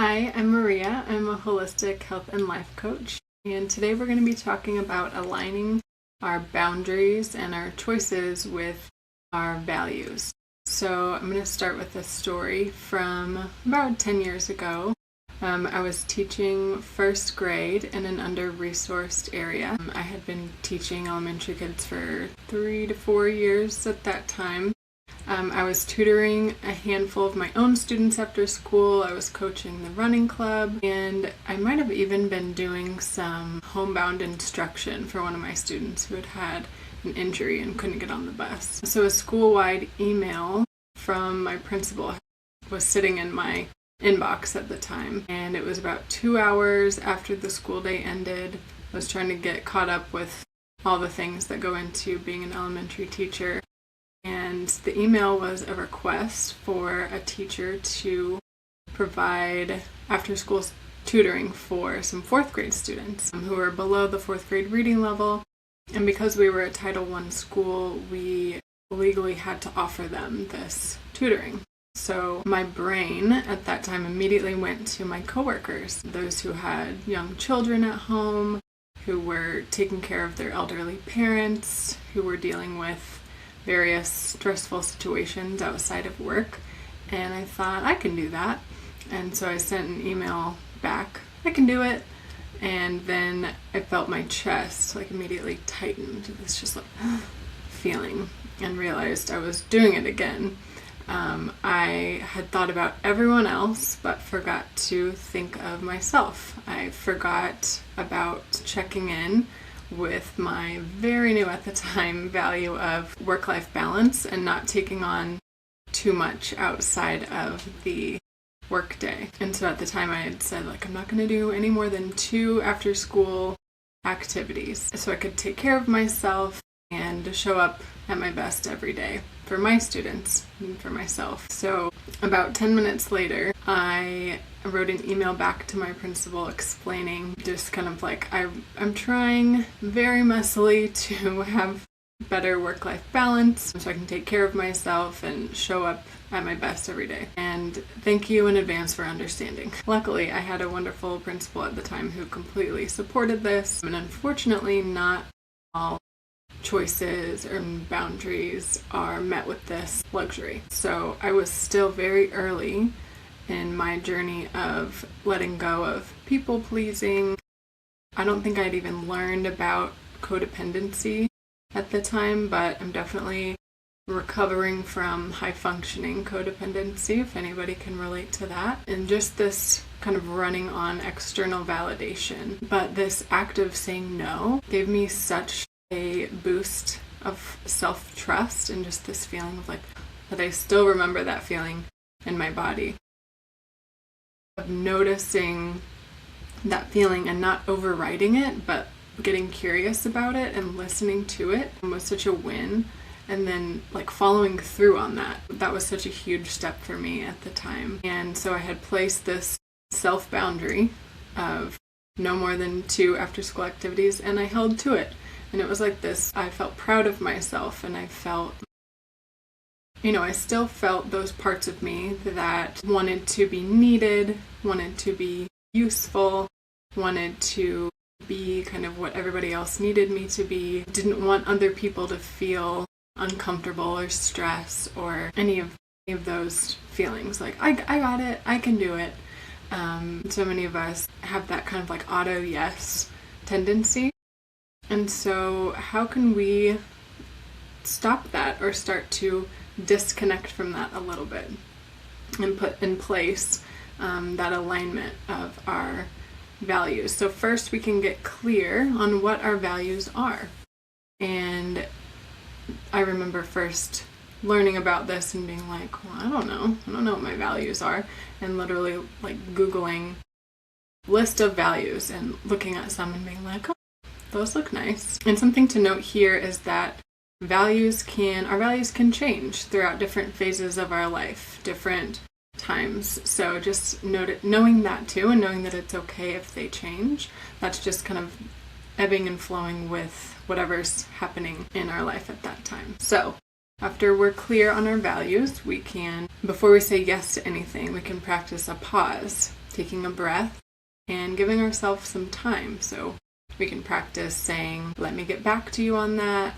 Hi, I'm Maria. I'm a holistic health and life coach, and today we're going to be talking about aligning our boundaries and our choices with our values. So I'm going to start with a story from about 10 years ago. I was teaching first grade in an under-resourced area. I had been teaching elementary kids for 3 to 4 years at that time. I was tutoring a handful of my own students after school. I was coaching the running club, and I might have even been doing some homebound instruction for one of my students who had had an injury and couldn't get on the bus. So a school-wide email from my principal was sitting in my inbox at the time, and it was about 2 hours after the school day ended. I was trying to get caught up with all the things that go into being an elementary teacher. And the email was a request for a teacher to provide after-school tutoring for some fourth grade students who were below the fourth grade reading level. And because we were a Title I school, we legally had to offer them this tutoring. So my brain at that time immediately went to my coworkers, those who had young children at home, who were taking care of their elderly parents, who were dealing with various stressful situations outside of work, and I thought I can do that. And so I sent an email back, I can do it. And then I felt my chest immediately tightened, this just feeling, and realized I was doing it again. I had thought about everyone else but forgot to think of myself. I forgot about checking in with my very new at the time value of work-life balance and not taking on too much outside of the workday. And so at the time I had said I'm not going to do any more than 2 after-school activities so I could take care of myself and show up at my best every day for my students and for myself. So about 10 minutes later, I wrote an email back to my principal explaining just I'm trying very messily to have better work-life balance so I can take care of myself and show up at my best every day. And thank you in advance for understanding. Luckily, I had a wonderful principal at the time who completely supported this, and unfortunately not all choices or boundaries are met with this luxury. So I was still very early in my journey of letting go of people pleasing. I don't think I'd even learned about codependency at the time, but I'm definitely recovering from high functioning codependency, if anybody can relate to that, and just this kind of running on external validation. But this act of saying no gave me such a boost of self-trust and just this feeling of that I still remember that feeling in my body, of noticing that feeling and not overriding it, but getting curious about it and listening to it was such a win. And then following through on that was such a huge step for me at the time. And so I had placed this self-boundary of no more than 2 after-school activities, and I held to it. And it was this, I felt proud of myself, and I felt, I still felt those parts of me that wanted to be needed, wanted to be useful, wanted to be kind of what everybody else needed me to be, didn't want other people to feel uncomfortable or stress or any of those feelings. I got it, I can do it. So many of us have that kind of auto yes tendency. And so how can we stop that or start to disconnect from that a little bit and put in place that alignment of our values? So first we can get clear on what our values are. And I remember first learning about this and being well, I don't know what my values are, and literally Googling list of values and looking at some and being oh, those look nice. And something to note here is that our values can change throughout different phases of our life, different times. So just knowing that too, and knowing that it's okay if they change. That's just kind of ebbing and flowing with whatever's happening in our life at that time. So after we're clear on our values, we can, before we say yes to anything, we can practice a pause. taking a breath and giving ourselves some time. So we can practice saying, let me get back to you on that,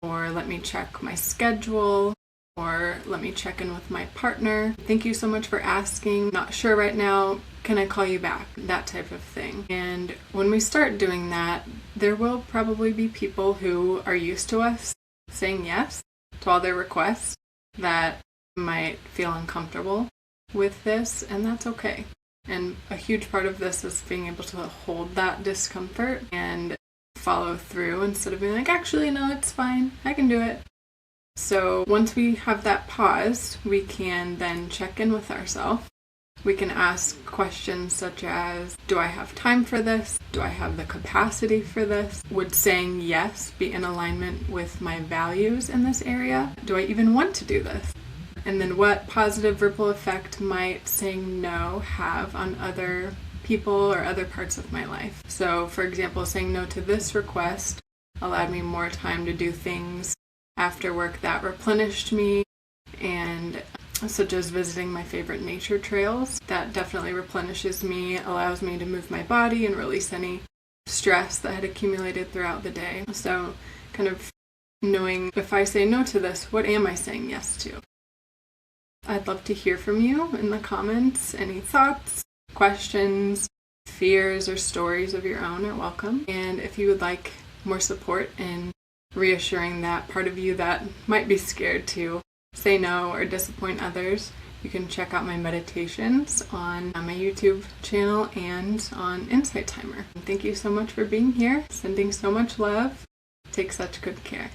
or let me check my schedule, or let me check in with my partner. Thank you so much for asking. Not sure right now. Can I call you back? That type of thing. And when we start doing that, there will probably be people who are used to us saying yes to all their requests that might feel uncomfortable with this, and that's okay. And a huge part of this is being able to hold that discomfort and follow through instead of being like, actually, no, it's fine. I can do it. So once we have that pause, we can then check in with ourselves. We can ask questions such as, do I have time for this? Do I have the capacity for this? Would saying yes be in alignment with my values in this area? Do I even want to do this? And then what positive ripple effect might saying no have on other people or other parts of my life? So, for example, saying no to this request allowed me more time to do things after work that replenished me, and such as visiting my favorite nature trails. That definitely replenishes me, allows me to move my body and release any stress that had accumulated throughout the day. So kind of knowing, if I say no to this, what am I saying yes to? I'd love to hear from you in the comments. Any thoughts, questions, fears, or stories of your own are welcome. And if you would like more support in reassuring that part of you that might be scared to say no or disappoint others, you can check out my meditations on my YouTube channel and on Insight Timer. Thank you so much for being here. Sending so much love. Take such good care.